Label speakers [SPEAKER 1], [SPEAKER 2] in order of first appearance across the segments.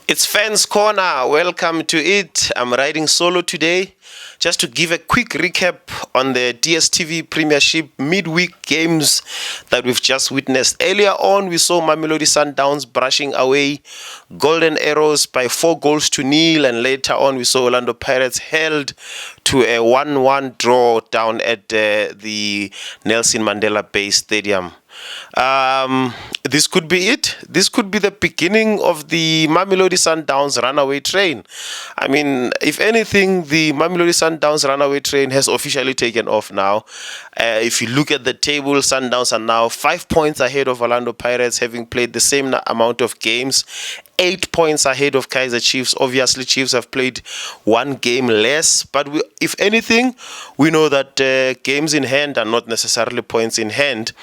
[SPEAKER 1] It's Fans Corner. Welcome to it. I'm riding solo today. Just to give a quick recap on the DStv Premiership midweek games that we've just witnessed. Earlier on, we saw Mamelodi Sundowns brushing away Golden Arrows by 4-0, and later on, we saw Orlando Pirates held to a 1-1 draw down at the Nelson Mandela Bay Stadium. This could be it. This could be the beginning of the Mamelodi Sundowns runaway train. I mean, if anything, the Mamelodi Sundowns runaway train has officially taken off now. If you look at the table, Sundowns are now 5 points ahead of Orlando Pirates, having played the same amount of games. 8 points ahead of Kaizer Chiefs. Obviously, Chiefs have played one game less. But if anything, we know that games in hand are not necessarily points in hand.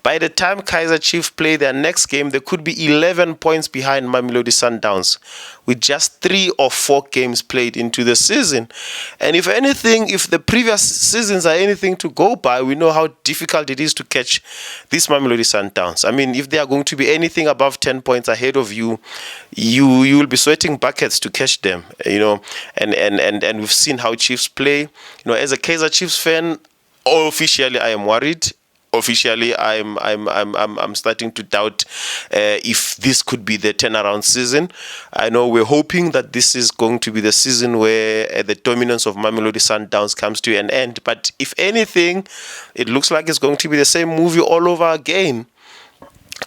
[SPEAKER 1] By the time Kaizer Chiefs play their next game, they could be 11 points behind Mamelodi Sundowns, with just 3 or 4 games played into the season. And if anything, if the previous seasons are anything to go by, we know how difficult it is to catch these Mamelodi Sundowns. I mean, if they are going to be anything above 10 points ahead of you, you will be sweating buckets to catch them, and we've seen how Chiefs play. As a Kaizer Chiefs fan, officially I am worried. Officially, I'm starting to doubt if this could be the turnaround season. I know we're hoping that this is going to be the season where the dominance of Mamelodi Sundowns comes to an end. But if anything, it looks like it's going to be the same movie all over again.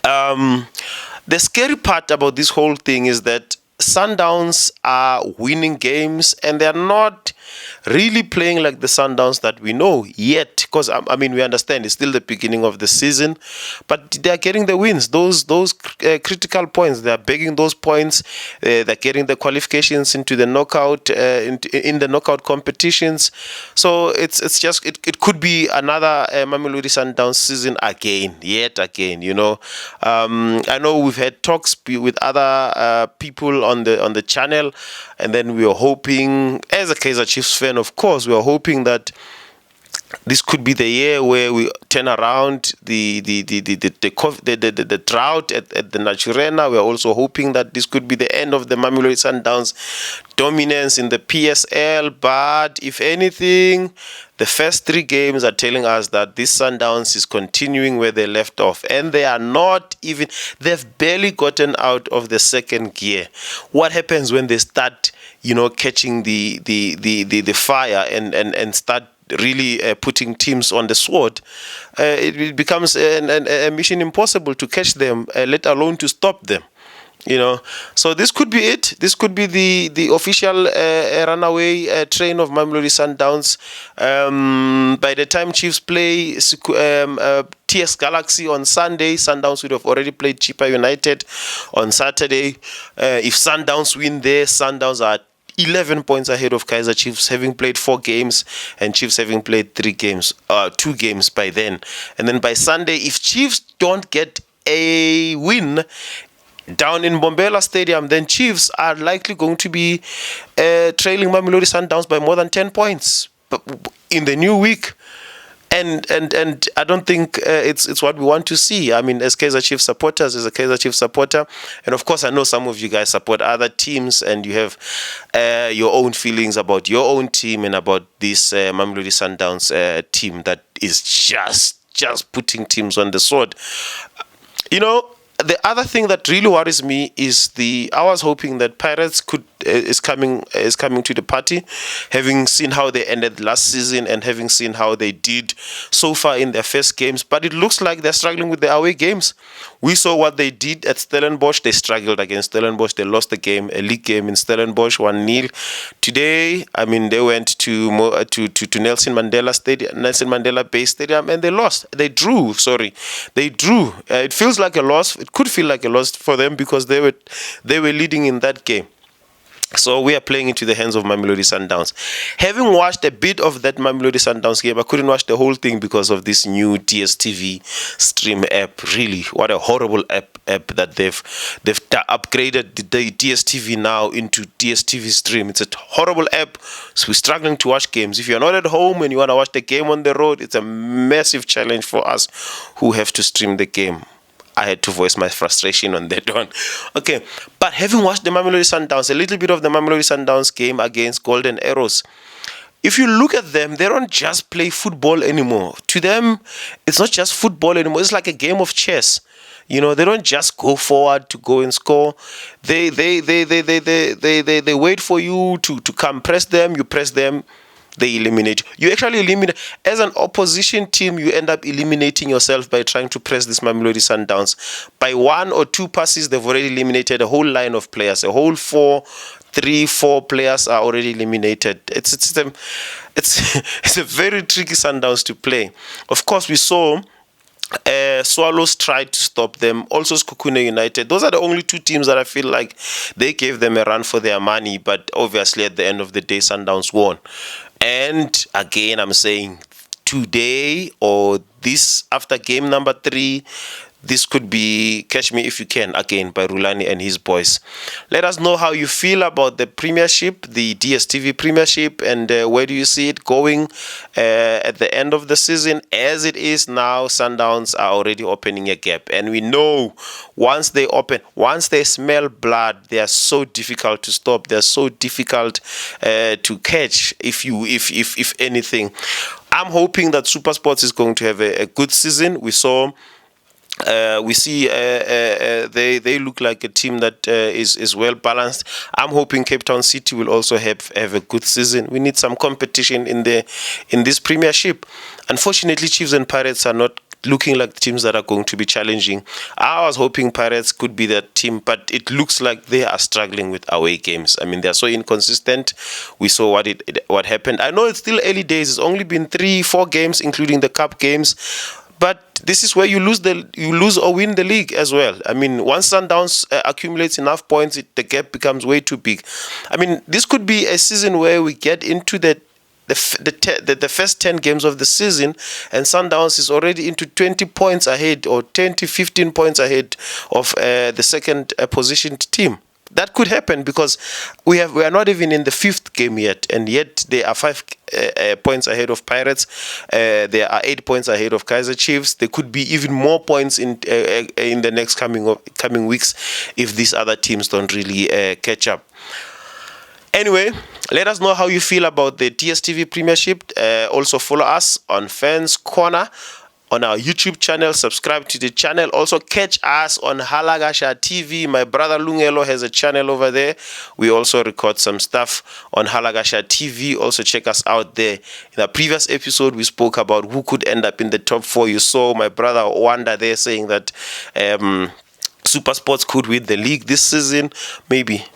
[SPEAKER 1] The scary part about this whole thing is that Sundowns are winning games, and they're not really playing like the Sundowns that we know yet. Because I mean, we understand it's still the beginning of the season, but they are getting the wins, those critical points. They are begging those points. They're getting the qualifications into the knockout in the knockout competitions. So it's just it could be another Mamelodi Sundowns season yet again. I know we've had talks with other people on the channel, and then we are hoping, as a Kaizer Chiefs fan, of course, we are hoping that this could be the year where we turn around the drought at the Naturena. We are also hoping that this could be the end of the Mamelodi Sundowns dominance in the PSL. But if anything, the first 3 games are telling us that this Sundowns is continuing where they left off, and they are not even. They've barely gotten out of the second gear. What happens when they start, catching the fire and start really putting teams on the sword? It becomes a mission impossible to catch them, let alone to stop them. So this could be it. This could be the official runaway train of Mamelodi Sundowns. By the time Chiefs play TS Galaxy on Sunday, Sundowns would have already played Chippa United on Saturday. If Sundowns win there, Sundowns are 11 points ahead of Kaizer Chiefs, having played 4 games, and Chiefs having played 2 games by then. And then by Sunday, if Chiefs don't get a win down in Bombela Stadium, then Chiefs are likely going to be trailing Mamelodi Sundowns by more than 10 points in the new week. And I don't think it's what we want to see. I mean, as Kaizer Chiefs supporters, as a Kaizer Chiefs supporter, and of course I know some of you guys support other teams, and you have your own feelings about your own team and about this Mamelodi Sundowns team that is just putting teams on the sword. The other thing that really worries me is I was hoping that Pirates is coming to the party, having seen how they ended last season and having seen how they did so far in their first games. But it looks like they're struggling with the away games. We saw what they did at Stellenbosch. They struggled against Stellenbosch. They lost the game, a league game in Stellenbosch, 1-0. Today, I mean, they went to Nelson Mandela Bay Stadium, and they lost. They drew. It feels like a loss. It could feel like a loss for them because they were leading in that game. So we are playing into the hands of Mamelodi Sundowns. Having watched a bit of that Mamelodi Sundowns game, I couldn't watch the whole thing because of this new DStv stream app. Really, what a horrible app that they've upgraded the DStv now into DStv stream. It's a horrible app. So we're struggling to watch games. If you're not at home and you want to watch the game on the road, it's a massive challenge for us who have to stream the game. I had to voice my frustration on that one. Okay, but having watched the Mamelodi Sundowns, a little bit of the Mamelodi Sundowns game against Golden Arrows, if you look at them, they don't just play football anymore. To them, it's not just football anymore. It's like a game of chess. You know, they don't just go forward to go and score. They wait for you to come press them. You press them, they eliminate you. Actually eliminate, as an opposition team, you end up eliminating yourself by trying to press this Mamelodi Sundowns. By 1 or 2 passes, they've already eliminated a whole line of players. A whole 3-4 players are already eliminated. It's a very tricky Sundowns to play. Of course, we saw Swallows tried to stop them. Also, Skukune United. Those are the only 2 teams that I feel like they gave them a run for their money. But obviously, at the end of the day, Sundowns won. And again, I'm saying today or this after game number 3, this could be Catch Me If You Can again by Rulani and his boys. Let us know how you feel about the Premiership, the DSTV Premiership, and where do you see it going at the end of the season. As it is now, Sundowns are already opening a gap, and we know once they smell blood, they are so difficult to stop. They are so difficult to catch. If anything, I'm hoping that SuperSports is going to have a good season. We see they look like a team that is well balanced. I'm hoping Cape Town City will also have a good season. We need some competition in this Premiership. Unfortunately, Chiefs and Pirates are not looking like teams that are going to be challenging. I was hoping Pirates could be that team, but it looks like they are struggling with away games. I mean, they are so inconsistent. We saw what happened. I know it's still early days. It's only been 3-4 games, including the cup games. But this is where you lose or win the league as well. I mean, once Sundowns accumulates enough points, the gap becomes way too big. I mean, this could be a season where we get into the first 10 games of the season, and Sundowns is already into 20 points ahead or 10 to 15 points ahead of the second positioned team. That could happen because we are not even in the 5th game yet, and yet they are 5 points ahead of Pirates. They are 8 points ahead of Kaizer Chiefs. There could be even more points in the next coming weeks if these other teams don't really catch up. Anyway, let us know how you feel about the DSTV Premiership. Also follow us on Fans Corner on our YouTube channel. Subscribe to the channel. Also catch us on Halagasha TV. My brother Lungelo has a channel over there. We also record some stuff on Halagasha TV. Also check us out there. In a previous episode, we spoke about who could end up in the top 4. You saw my brother Wanda there saying that SuperSports could win the league this season. Maybe.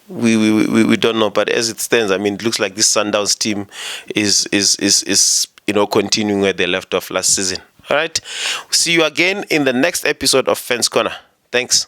[SPEAKER 1] We don't know, but as it stands, I mean, it looks like this Sundowns team is continuing where they left off last season. All right, see you again in the next episode of Fence Corner. Thanks.